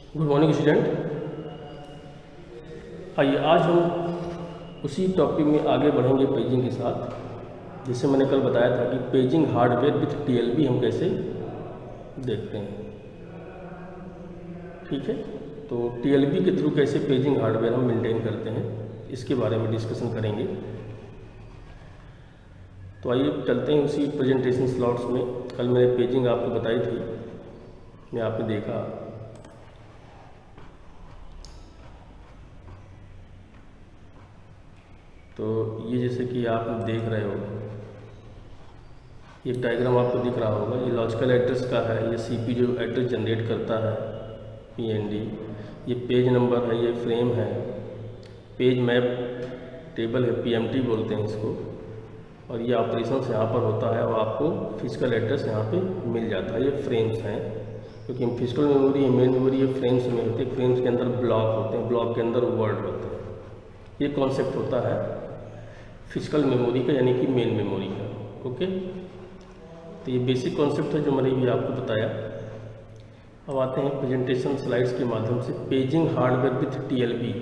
Good morning student. आइए आज हम उसी टॉपिक में आगे बढ़ेंगे पेजिंग के साथ। जैसे मैंने कल बताया था कि पेजिंग हार्डवेयर विथ टीएलबी हम कैसे देखते हैं। ठीक है, तो टीएलबी के थ्रू कैसे पेजिंग हार्डवेयर हम मेंटेन करते हैं, इसके बारे में डिस्कशन करेंगे। तो आइए चलते हैं उसी प्रेजेंटेशन स्लॉट्स में। कल मैंने पेजिंग आपको बताई थी, मैं आपने देखा। तो ये जैसे कि आप देख रहे हो, ये डायग्राम आपको दिख रहा होगा। ये लॉजिकल एड्रेस का है, ये सीपी जो एड्रेस जनरेट करता है पीएनडी। ये पेज नंबर है, ये फ्रेम है, पेज मैप टेबल है, पीएमटी बोलते हैं इसको। और ये ऑपरेशंस यहाँ पर होता है और आपको फिजिकल एड्रेस यहाँ पे मिल जाता है। ये फ्रेम्स हैं, क्योंकि हम फिजिकल मेमोरी मेन मेमोरी ये फ्रेम्स में होती है। फ्रेम्स के अंदर ब्लॉक होते हैं, ब्लॉक के अंदर वर्ड होते हैं। ये कॉन्सेप्ट होता है फिजिकल मेमोरी का, यानी कि मेन मेमोरी का। ओके, तो ये बेसिक कॉन्सेप्ट है जो मैंने भी आपको बताया। अब आते हैं प्रेजेंटेशन स्लाइड्स के माध्यम से पेजिंग हार्डवेयर विथ टीएलबी।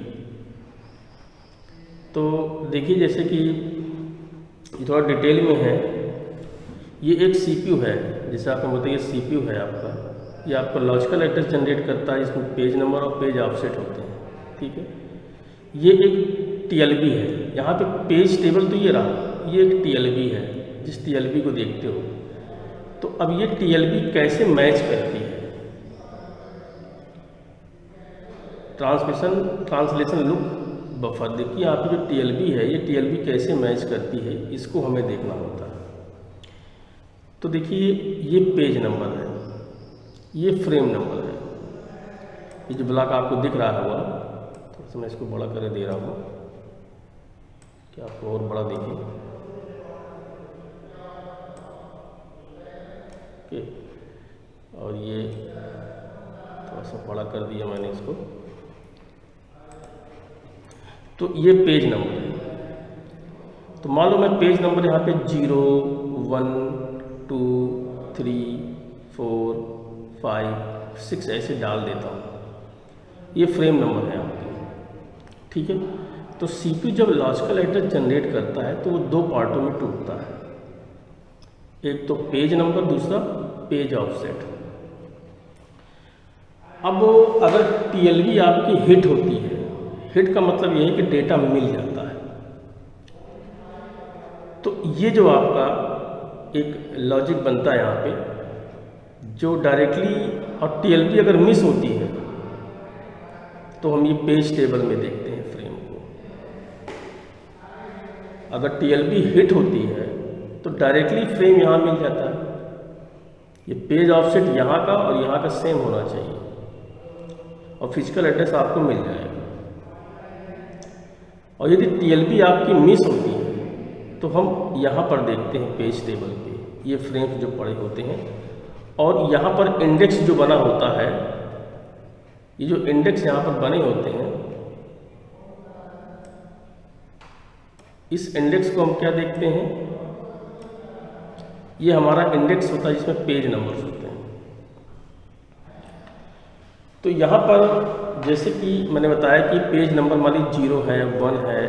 तो देखिए, जैसे कि ये थोड़ा डिटेल में है। ये एक सीपीयू है, जैसे आपको बताइए ये सीपीयू है आपका। ये आपका लॉजिकल एड्रेस जनरेट करता है, इसमें पेज नंबर और पेज ऑफसेट होते हैं। ठीक है, ये एक टीएलबी है। यहाँ पे पेज टेबल तो ये रहा, ये एक टीएलबी है। जिस टीएलबी को देखते हो, तो अब ये टीएलबी कैसे मैच करती है, ट्रांसलेशन लुक बफर। देखिए यहाँ पे जो टीएलबी है, ये टीएलबी कैसे मैच करती है, इसको हमें देखना होता है। तो देखिए, ये पेज नंबर है, ये फ्रेम नंबर है। ये जो ब्लॉक आपको दिख रहा होगा, थोड़ा सा मैं इसको बड़ा कर दे रहा हूँ कि आपको और बड़ा दिखे। ओके, और ये थोड़ा सा बड़ा कर दिया मैंने इसको। तो ये पेज नंबर है। तो मान लो मैं पेज नंबर यहाँ पे 0, 1, 2, 3, 4, 5, 6 ऐसे डाल देता हूँ। ये फ्रेम नंबर है आपके। ठीक है, तो सीपीयू जब लॉजिकल एड्रेस जनरेट करता है तो वो दो पार्टों में टूटता है। एक तो पेज नंबर, दूसरा पेज ऑफसेट। अब अगर टीएलबी आपकी हिट होती है, हिट का मतलब ये है कि डेटा मिल जाता है, तो ये जो आपका एक लॉजिक बनता है यहाँ पे, जो डायरेक्टली, और टीएलबी अगर मिस होती है तो हम ये पेज टेबल में देखते हैं फ्रेम को। अगर टीएलबी हिट होती है तो डायरेक्टली फ्रेम यहाँ मिल जाता है। ये पेज ऑफसेट यहाँ का और यहाँ का सेम होना चाहिए, और फिजिकल एड्रेस आपको मिल जाएगा। और यदि टीएलबी आपकी मिस होती है तो हम यहाँ पर देखते हैं पेज टेबल पे ये फ्रेम्स जो पड़े होते हैं, और यहाँ पर इंडेक्स जो बना होता है, ये जो इंडेक्स यहाँ पर बने होते हैं, इस इंडेक्स को हम क्या देखते हैं, ये हमारा इंडेक्स होता है जिसमें पेज नंबर्स होते हैं। तो यहाँ पर जैसे कि मैंने बताया कि पेज नंबर मान लीजिए 0 है, 1 है,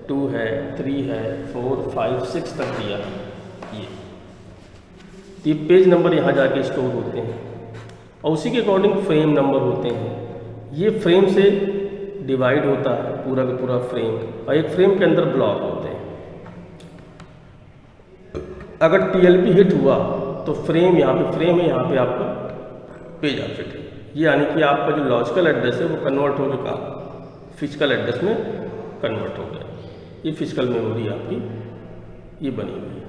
2 है, 3 है, 4, 5, 6 तक दिया है। ये पेज नंबर यहाँ जाके स्टोर होते हैं, और उसी के अकॉर्डिंग फ्रेम नंबर होते हैं। ये फ्रेम से डिवाइड होता है पूरा का पूरा फ्रेम, और एक फ्रेम के अंदर ब्लॉक होते हैं। अगर टीएलबी हिट हुआ तो फ्रेम यहाँ पे फ्रेम है, यहाँ पे आपका पेज ऑफसेट है। ये यानी कि आपका जो लॉजिकल एड्रेस है वो कन्वर्ट हो चुका, फिजिकल एड्रेस में कन्वर्ट हो गया। ये फिजिकल मेमोरी आपकी ये बनी हुई है।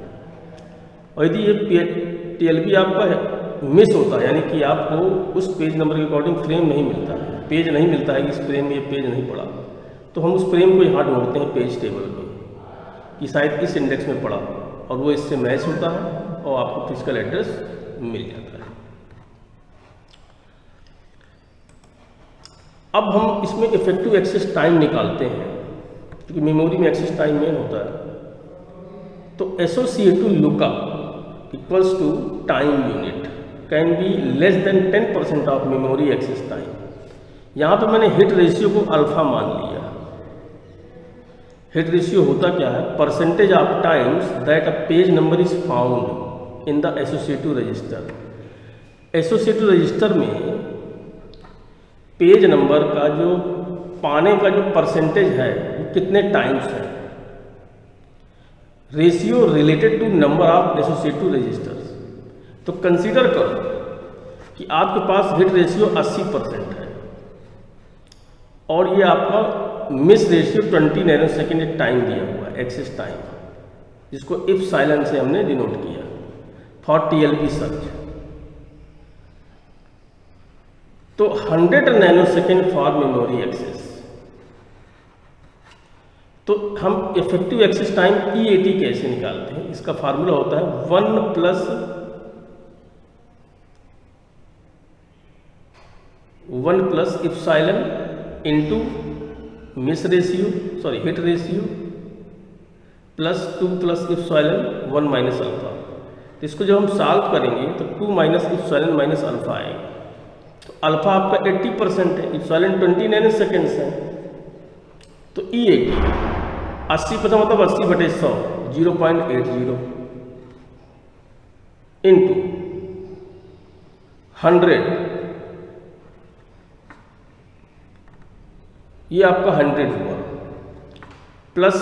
और यदि ये टीएलबी आपका मिस होता है, यानी कि आपको उस पेज नंबर के अकॉर्डिंग फ्रेम नहीं मिलता है, पेज नहीं मिलता है कि इस फ्रेम में ये पेज नहीं पड़ा, तो हम उस फ्रेम को यहाँ ढूंढते हैं पेज टेबल में कि शायद इस इंडेक्स में पड़ा, और वो इससे मैच होता है और आपको फिजिकल एड्रेस मिल जाता है। अब हम इसमें इफेक्टिव एक्सेस टाइम निकालते हैं, क्योंकि मेमोरी में एक्सेस टाइम मेन होता है। तो associative lookup equals to time unit can be less than 10% of memory access time. यहाँ पे मैंने हिट रेशियो को अल्फा मान लिया। हिट रेशियो होता क्या है, percentage of times that a page number is found in the associative register. Associative register में पेज नंबर का जो पाने का जो परसेंटेज है वो कितने टाइम्स है। Ratio related to number of associative registers. तो कंसीडर करो कि आपके पास हिट रेशियो 80% है और ये आपका मिस रेशियो 20 नैनो सेकेंड एक टाइम दिया हुआ है, एक्सेस टाइम, जिसको इफ साइलेंट से हमने डिनोट किया फॉर टीएलबी सर्च। तो 100 nanosecond for memory access. तो हम इफेक्टिव एक्सेस टाइम EAT कैसे निकालते हैं, इसका फार्मूला होता है 1 plus 1 plus epsilon into miss ratio hit ratio plus 2 plus epsilon 1 minus alpha. तो इसको जब हम सॉल्व करेंगे तो 2 माइनस इप्सिलॉन माइनस अल्फा आएगा। तो अल्फा आपका 80% है, इप्सिलॉन 20 नैनो सेकेंड्स है। तो EAT 80% मतलब 80/100 0.80 इंटू 100, ये आपका 100 हुआ, प्लस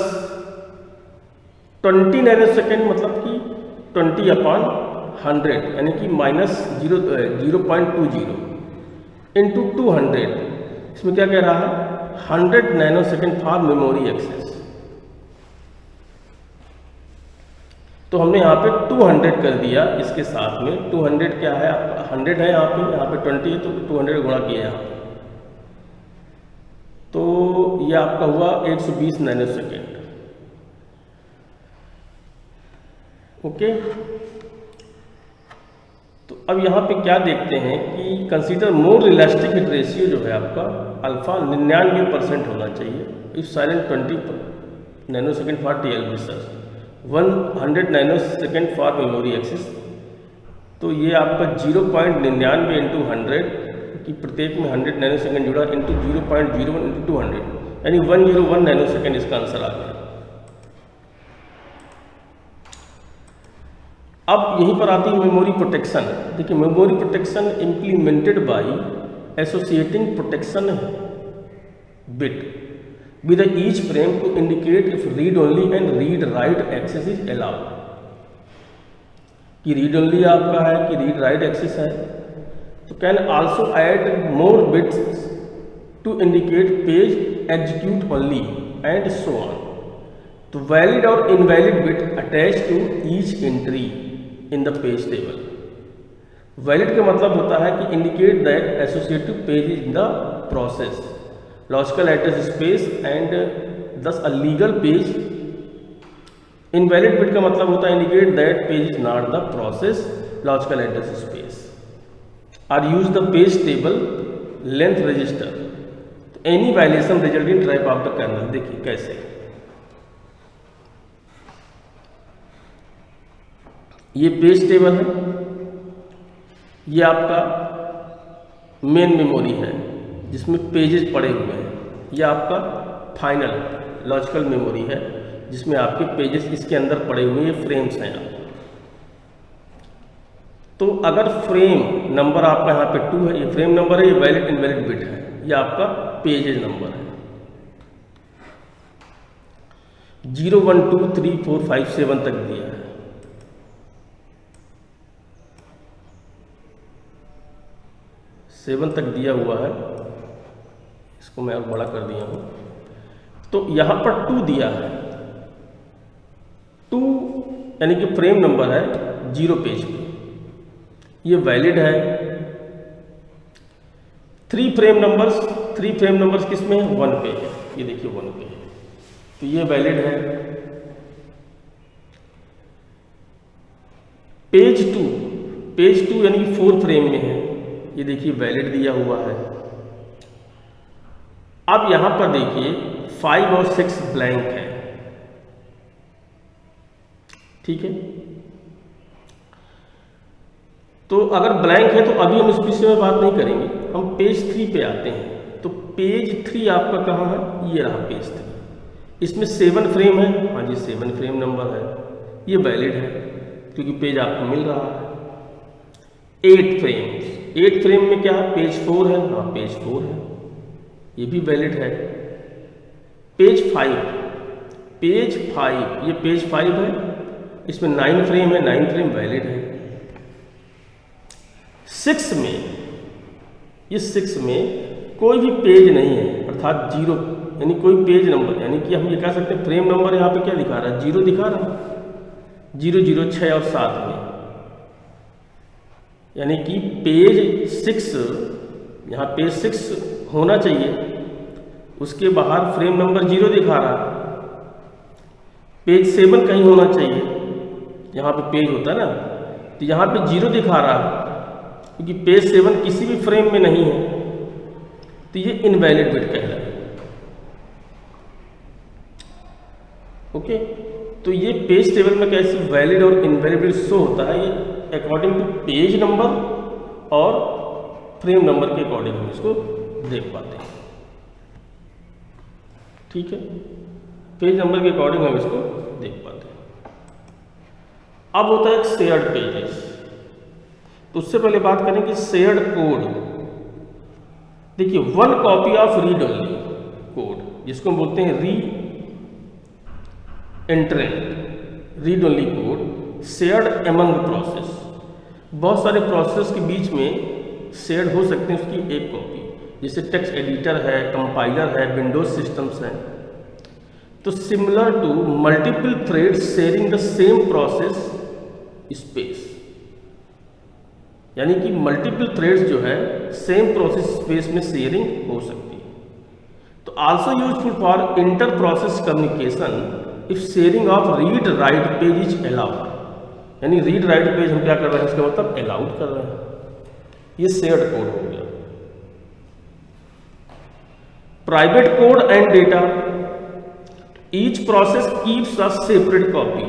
20 नैनो सेकेंड मतलब कि 20/100 यानी कि माइनस 0.20 इंटू 200। इसमें क्या कह रहा है, 100 nanosecond for memory access. तो हमने यहाँ पे 200 कर दिया इसके साथ में। 200 क्या है आपका, 100 है यहाँ पे 20 है तो 200 गुणा किया यहाँ पे। तो ये आपका हुआ 120 नैनो सेकेंड। ओके, तो अब यहाँ पे क्या देखते हैं कि consider more elastic hit ratio जो है आपका अल्फा 99% होना चाहिए। Epsilon 20 nanosecond for TLB search, 100 nanosecond for memory access. तो ये आपका 0.99 इंटू 100 कि प्रत्येक में 100 नैनो सेकेंड जुड़ा इंटू 0.01 इंटू 200 यानी 101 नैनो सेकेंड इसका आंसर आ गया। अब यहीं पर आती है मेमोरी प्रोटेक्शन। देखिए, memory protection implemented by associating protection bit with each frame to indicate if read only and read write access is allowed। कि read only आपका है कि read write access है। तो can also add more bits to indicate page execute only and so on। तो valid और invalid bit attached to each entry in the page table। valid का मतलब होता है कि indicate that associative page is in the process, logical address space and thus a legal page. Invalid bit का मतलब होता है indicate that page is not the process, logical address space are use the page table length register. Any violation result in trap of the kernel. देखिए कैसे, ये page table है, ये आपका मेन मेमोरी है जिसमें पेजेस पड़े हुए हैं। यह आपका फाइनल लॉजिकल मेमोरी है जिसमें आपके पेजेस इसके अंदर पड़े हुए ये फ्रेम्स हैं आपके। तो अगर फ्रेम नंबर आपका यहाँ पे 2 है, ये फ्रेम नंबर है, ये वैलिड इनवैलिड बिट है, ये आपका पेजेस नंबर है। 0 1 2 3 4 5 7 तक दिया है। सेवन तक दिया हुआ है, इसको मैं और बड़ा कर दिया हूँ। तो यहाँ पर 2 दिया है, 2 यानी कि फ्रेम नंबर है 0 पेज पे, ये वैलिड है। 3 फ्रेम नंबर्स किस में है, 1 पे है, ये देखिए 1 पे है, तो ये वैलिड है। पेज 2 यानी कि 4 फ्रेम में है, ये देखिए वैलिड दिया हुआ है। अब यहां पर देखिए 5 और 6 ब्लैंक है, ठीक है। तो अगर ब्लैंक है तो अभी हम इस विषय में बात नहीं करेंगे, हम पेज 3 पे आते हैं। तो पेज 3 आपका कहाँ है, ये रहा पेज 3। इसमें 7 फ्रेम है, हाँ जी 7 फ्रेम नंबर है, ये वैलिड है क्योंकि पेज आपको मिल रहा है। 8 फ्रेम में क्या है, पेज 4 है, हाँ पेज 4 है, ये भी वैलिड है। पेज 5, ये पेज 5 है, इसमें 9 फ्रेम है, 9 फ्रेम वैलिड है। 6 में, इस 6 में कोई भी पेज नहीं है, अर्थात 0, यानी कोई पेज नंबर, यानी कि हम ये कह सकते हैं फ्रेम नंबर यहाँ पे क्या दिखा रहा है, 0 दिखा रहा है, 0, 0, 6 और 7 में, यानी कि पेज 6, यहाँ पेज 6 होना चाहिए, उसके बाहर फ्रेम नंबर 0 दिखा रहा है। पेज 7 कहीं होना चाहिए, यहाँ पे पेज होता है ना, तो यहाँ पे 0 दिखा रहा है क्योंकि पेज 7 किसी भी फ्रेम में नहीं है, तो ये इनवैलिड बिट कहलाएगा। ओके, तो ये पेज टेबल में कैसे वैलिड और इनवैलिड बिट शो होता है, ये अकॉर्डिंग टू पेज नंबर और फ्रेम नंबर के अकॉर्डिंग हम इसको देख पाते हैं। ठीक है, पेज नंबर के अकॉर्डिंग हम इसको देख पाते हैं। अब होता है एक शेयर्ड पेजेस, तो उससे पहले बात करें कि शेयर्ड कोड। देखिए 1 copy of read only code, जिसको हम बोलते हैं री एंट्रेंट read only code, shared among process. बहुत सारे प्रोसेस के बीच में शेयर्ड हो सकते हैं उसकी एक कॉपी, जैसे टेक्स्ट एडिटर है, कंपाइलर है, विंडोज सिस्टम्स हैं। तो similar to multiple thread sharing the same process space, यानी कि मल्टीपल थ्रेड्स जो है सेम प्रोसेस स्पेस में शेयरिंग हो सकती है। तो also useful for inter process communication if sharing of read write page is allowed, यानी रीड राइट पेज हम क्या कर रहे हैं, इसका मतलब अलाउड कर रहे हैं। ये शेयर्ड कोड हो गया। Private code and data, each process keeps a separate copy,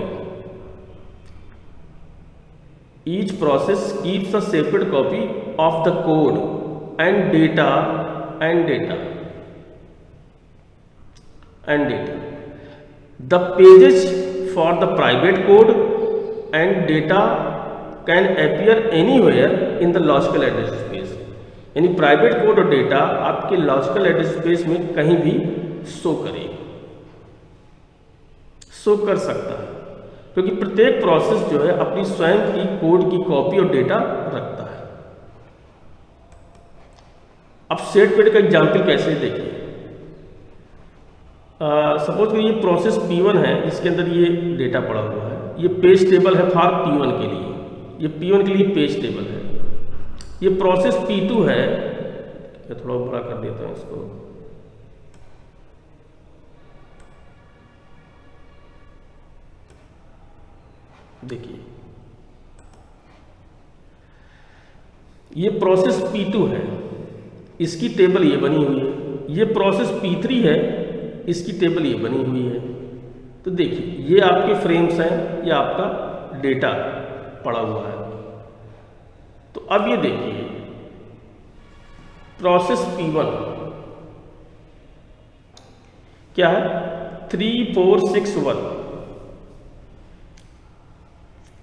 each process keeps a separate copy of the code and data the pages for the private code and data can appear anywhere in the logical address space, यानी private code और data आपके logical address space में कहीं भी show कर सकता है, क्योंकि प्रत्येक प्रोसेस जो है अपनी स्वयं की कोड की कॉपी और डेटा रखता है। अब शेयर्ड पेज का एग्जाम्पल कैसे देखिए। सपोज करिए ये प्रोसेस P1 है, इसके अंदर ये डेटा पड़ा हुआ है, ये पेज टेबल है फॉर P1 के लिए, ये P1 के लिए पेज टेबल है। ये प्रोसेस P2 है, मैं थोड़ा बड़ा कर देता हूँ इसको, देखिए ये प्रोसेस P2 है, इसकी टेबल ये बनी हुई है। ये प्रोसेस P3 है, इसकी टेबल ये बनी हुई है। तो देखिए ये आपके फ्रेम्स हैं, ये आपका डेटा पड़ा हुआ है। तो अब ये देखिए प्रोसेस P1 क्या है, 3 4 6 1,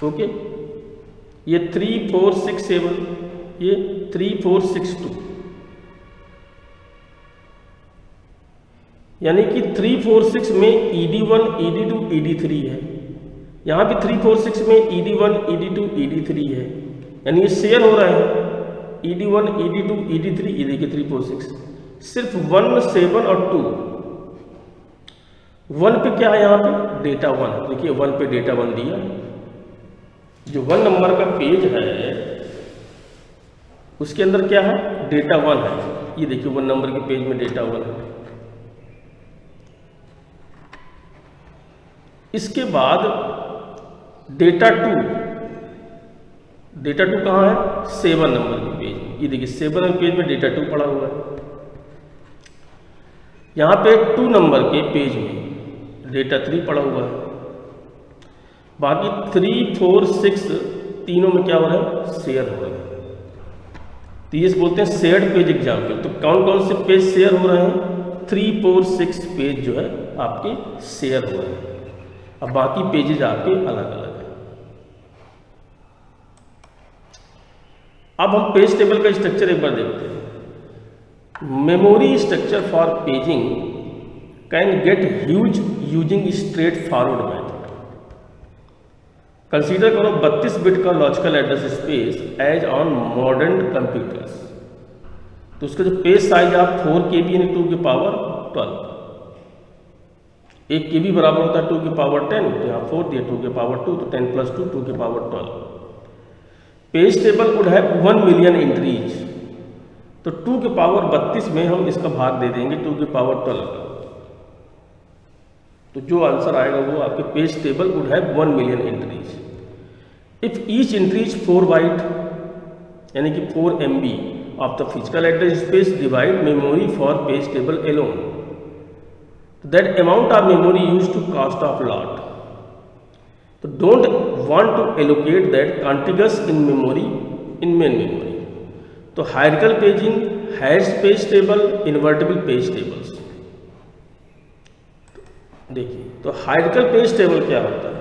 ओके, ये 3 4 6 7, ये 3 4 6 2, यानी कि 3 4 6 में ED1 ED2 ED3 है, यहाँ भी 3 4 6 में ED1 ED2 ED3 है, यानी ये शेयर हो रहा है ED1 ED2 ED3, ये देखिए 3 4 6, सिर्फ 1 7 और 2, 1 पे क्या है यहाँ पे डेटा 1, देखिए 1 पे डेटा 1 दिया। जो 1 नंबर का पेज है उसके अंदर क्या है, डेटा 1 है, ये देखिए 1 नंबर के पेज में डेटा 1 है। इसके बाद डेटा 2 कहाँ है, 7 नंबर के पेज में, ये देखिए 7 नंबर पेज में डेटा 2 पड़ा हुआ है। यहाँ पे 2 नंबर के पेज में डेटा 3 पड़ा हुआ है। बाकी 3 4 6 तीनों में क्या हो रहा है, शेयर हो रहा है। तो ये बोलते हैं शेयर्ड पेज एग्जाम्पल। तो कौन कौन से पेज शेयर हो रहे हैं? 3, 4, 6 पेज जो है आपके शेयर हो रहे हैं। अब बाकी पेजेज आपके अलग अलग हैं। अब हम पेज टेबल का स्ट्रक्चर एक बार देखते हैं। Memory structure for paging can get huge using straightforward method. Consider करो 32 बिट का logical address space as on modern computers. तो उसका जो पेज साइज आप 4 KB यानी 2 की पावर 12, 1 KB बराबर होता है 2 की पावर 10, तो यहाँ 4 दिया 2 की पावर 2, तो 10 + 2 2 की power 12। Page table would have 1 million entries. तो 2 की पावर 32 में हम इसका भाग दे देंगे 2 की पावर 12 का, तो जो आंसर आएगा वो आपके page table would have 1 million entries. If each entry is 4 byte यानी कि 4 MB of the physical address space divide memory for page table alone, that amount of memory use to cost of lot. तो don't want to allocate that contiguous in memory in main memory. तो hierarchical paging, hash page table, invertible page tables. देखिए, तो hierarchical page table क्या होता है?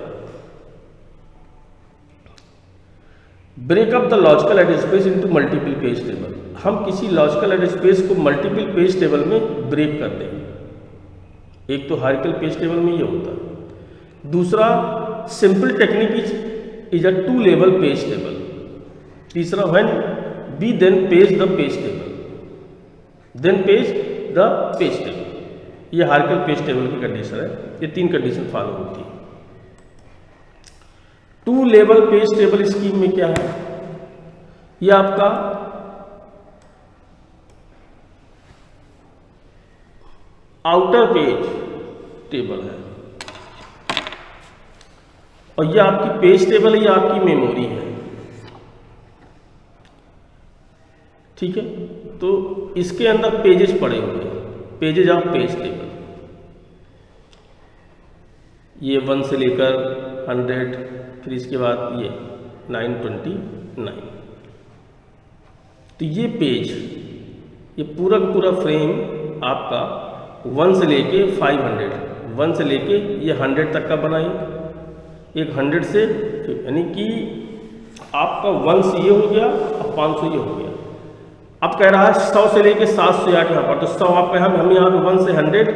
Break up the logical address space into multiple page table. हम किसी logical address space को multiple page table में ब्रेक कर देंगे। एक तो हायरार्किकल पेज टेबल में ये होता है। दूसरा, simple technique is a 2 level page table. तीसरा, when we then page the page table, then page the page table. ये हायरार्किकल पेज टेबल की कंडीशन है। ये 3 कंडीशन फॉलो होती है। 2 लेवल पेज टेबल स्कीम में क्या है? ये आपका आउटर पेज टेबल है और ये आपकी पेज टेबल है, ये आपकी मेमोरी है। ठीक है, तो इसके अंदर पेजेस पड़े हुए हैं, पेजेज ऑफ पेज टेबल। ये 1 से लेकर 100, फिर इसके बाद ये 929। तो ये पेज, ये पूरा का पूरा फ्रेम आपका 1 से लेके 500, 1 से लेके ये 100 तक का बनाएंगे। एक 100 से यानी कि आपका 1 से ये हो गया और 500 ये हो गया। अब कह रहा है 100 से लेके 708 यहाँ पर, तो 100 आपका हम यहाँ पे 1 से 100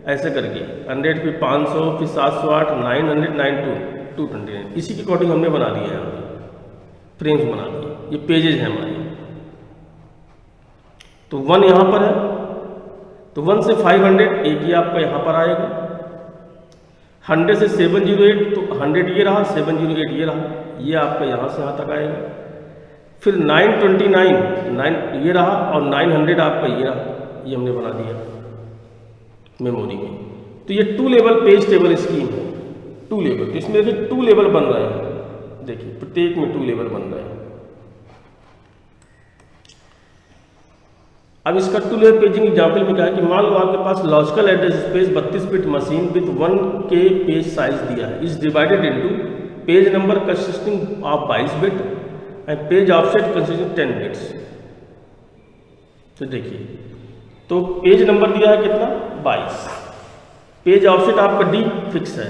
ऐसे करके 100, फिर 500, फिर 708, 900, 229। इसी के अकॉर्डिंग हमने बना दिया है, यहाँ पे फ्रेम्स बना दिए। ये पेजेज हैं हमारे। तो 1 यहाँ पर है, तो 1 से 500 एक ही आपका यहाँ पर आएगा। 100 से 708, तो 100 ये रहा, 708 ये रहा, ये आपका यहाँ से यहाँ तक आएगा। फिर 929 9 ये रहा और 900 आपका ये रहा, ये हमने बना दिया मेमोरी में। तो ये 2 लेवल पेज टेबल स्कीम है। 2 लेवल, तो इसमें देखिए 2 लेवल बन रहे हैं। देखिए प्रत्येक में 2 लेवल बन रहे हैं। अब इसका 2 लेवल पेजिंग एग्जाम्पल में क्या है कि मान लो आपके पास logical address space 32 bit machine with 1K page size दिया है। Is divided into page number consisting of 22 bit and page offset consisting 10 bits. तो देखिए, तो पेज नंबर दिया है कितना? 22। पेज ऑफसेट आपका D फिक्स है।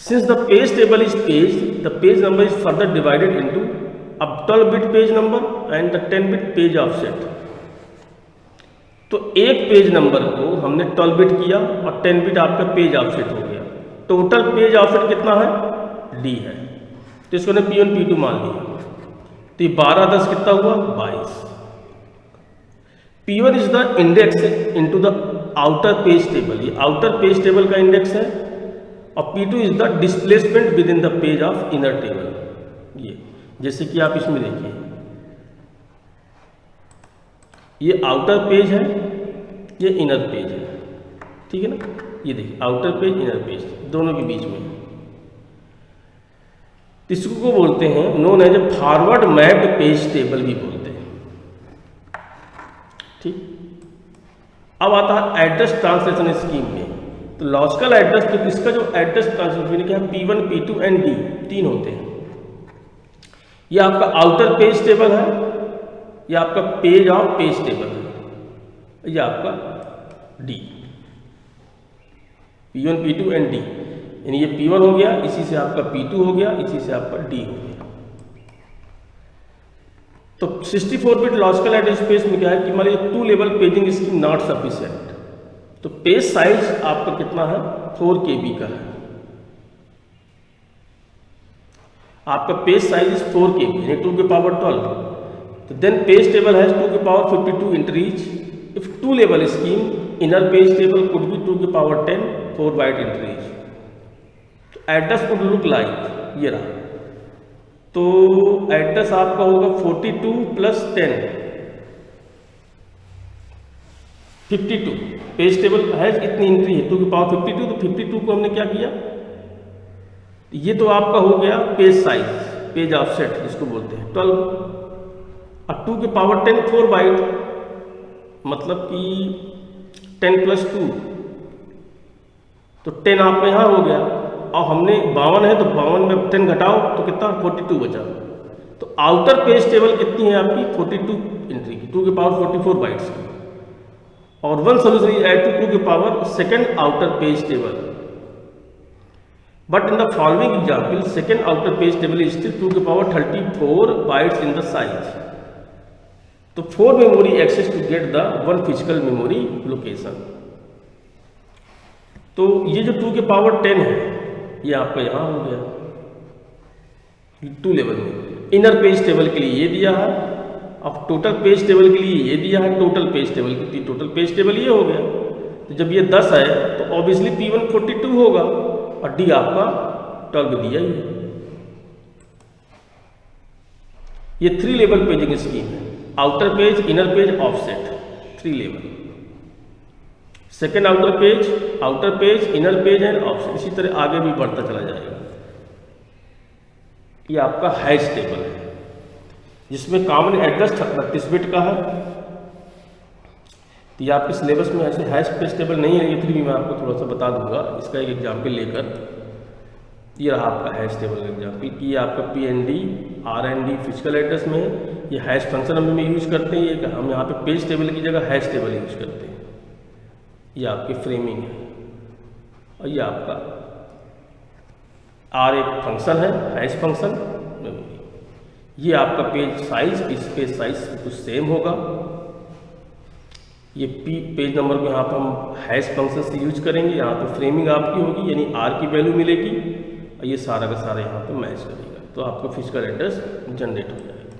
Since the page table is page, the page number is further divided into अब 12 bit page number and the 10 bit page offset. तो एक पेज नंबर को हमने 12 बिट किया और 10 बिट आपका पेज ऑफसेट हो गया। टोटल पेज ऑफसेट कितना है? D है। तो इसको हमने P1 P2 मान लिया। तो ये 12 10 कितना हुआ? 22। P1 is the index into the outer page table. ये आउटर पेज टेबल का इंडेक्स है और P2 is the displacement with in the page of inner table. ये जैसे कि आप इसमें देखिए, ये आउटर पेज है, ये इनर पेज है। ठीक है ना? ये देखिए आउटर पेज इनर पेज दोनों के बीच में। इसको बोलते हैं known as a forward mapped page table भी बोलते हैं। ठीक, अब आता है एड्रेस ट्रांसलेशन स्कीम में। तो लॉजिकल एड्रेस, तो इसका जो एड्रेस ट्रांसलेशन क्या है? P1 P2 एंड D 3 होते हैं। ये आपका आउटर पेज टेबल है ये आपका पेज ऑफ पेज टेबल है, ये आपका D, P1 P2 and D, यानी ये P1 हो गया, इसी से आपका P2 हो गया, इसी से आपका D हो गया। तो 64 बिट लॉजिकल एड्रेस स्पेस में क्या है कि मान लीजिए 2 level paging scheme not sufficient, तो पेज साइज आपका कितना है 4 KB का है, आपका पेज साइज इज 4 KB यानी 2 के पावर 12, तो देन पेज टेबल हैज 2 के power 52 entries if 2 level scheme inner page table could be 2 के पावर 10 4 बाइट एंट्रीज। तो एड्रेस कुड लुक लाइक ये रहा, तो एड्रेस आपका होगा 42 + 10 52, पेज टेबल है इतनी एंट्री है 2 की पावर 52, तो 52 को हमने क्या किया, ये तो आपका हो गया पेज साइज, पेज ऑफसेट जिसको बोलते हैं 12, और 2 की पावर 10 4 बाइट, मतलब कि 10 + 2, तो 10 आपका यहाँ हो गया, और हमने 52 है तो 52 में 10 घटाओ तो कितना 42 बचा, तो आउटर पेज टेबल कितनी है आपकी 42 एंट्री की, 2 के पावर 44 बाइट्स की, और one solution is add to 2 के power second outer page table, but in the following example second outer page table is still 2 के power 34 bytes in the size, तो 4 memory access to get the 1 physical memory location. तो ये जो 2 के power 10 है ये आपका यहाँ हो गया 2 लेवल में, इनर पेज टेबल के लिए ये दिया है, अब टोटल पेज टेबल के लिए ये दिया है, टोटल पेज टेबल के लिए टोटल पेज टेबल ये हो गया, तो जब ये 10 है तो ऑब्वियसली P1 42 होगा और D आपका 12 दिया ही है। ये 3 लेवल पेजिंग स्कीम है, outer page, inner page, offset, 3 level, second outer page, inner page and offset, इसी तरह आगे भी बढ़ता चला जाएगा। ये आपका हैश टेबल है जिसमें कॉमन एड्रेस 32 बिट का है, तो ये आपके सिलेबस में ऐसे हैश पेज टेबल नहीं है, ये फिर भी मैं आपको थोड़ा सा बता दूंगा इसका एक एग्जाम्पल लेकर। ये रहा आपका हैश टेबल का एग्जाम्पल कि ये आपका PND RND फिजिकल एड्रेस में ये हैश फंक्शन हम में यूज करते हैं, ये हम यहाँ पे पेज टेबल की जगह हैश टेबल यूज करते हैं। ये आपकी फ्रेमिंग है, और ये आपका R एक फंक्शन है, हैश फंक्शन मेमोरी। ये आपका पेज साइज, इस पेज साइज कुछ सेम होगा, ये पेज नंबर को यहाँ पर हम हैश फंक्शन से यूज करेंगे, यहाँ पे फ्रेमिंग आपकी होगी यानी R की वैल्यू मिलेगी, और ये सारा का सारा यहाँ पे मैच करेगा, तो आपको फिजिकल एड्रेस जनरेट हो जाएगा।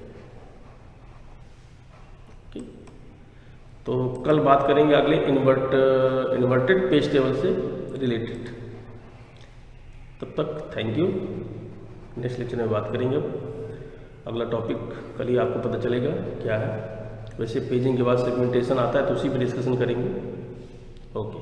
ठीक, तो कल बात करेंगे अगले इन्वर्टेड पेज टेबल से रिलेटेड। तब तक थैंक यू, नेक्स्ट लेक्चर में बात करेंगे। अगला टॉपिक कल ही आपको पता चलेगा क्या है, वैसे पेजिंग के बाद सेगमेंटेशन आता है तो उसी पर डिस्कशन करेंगे। ओके।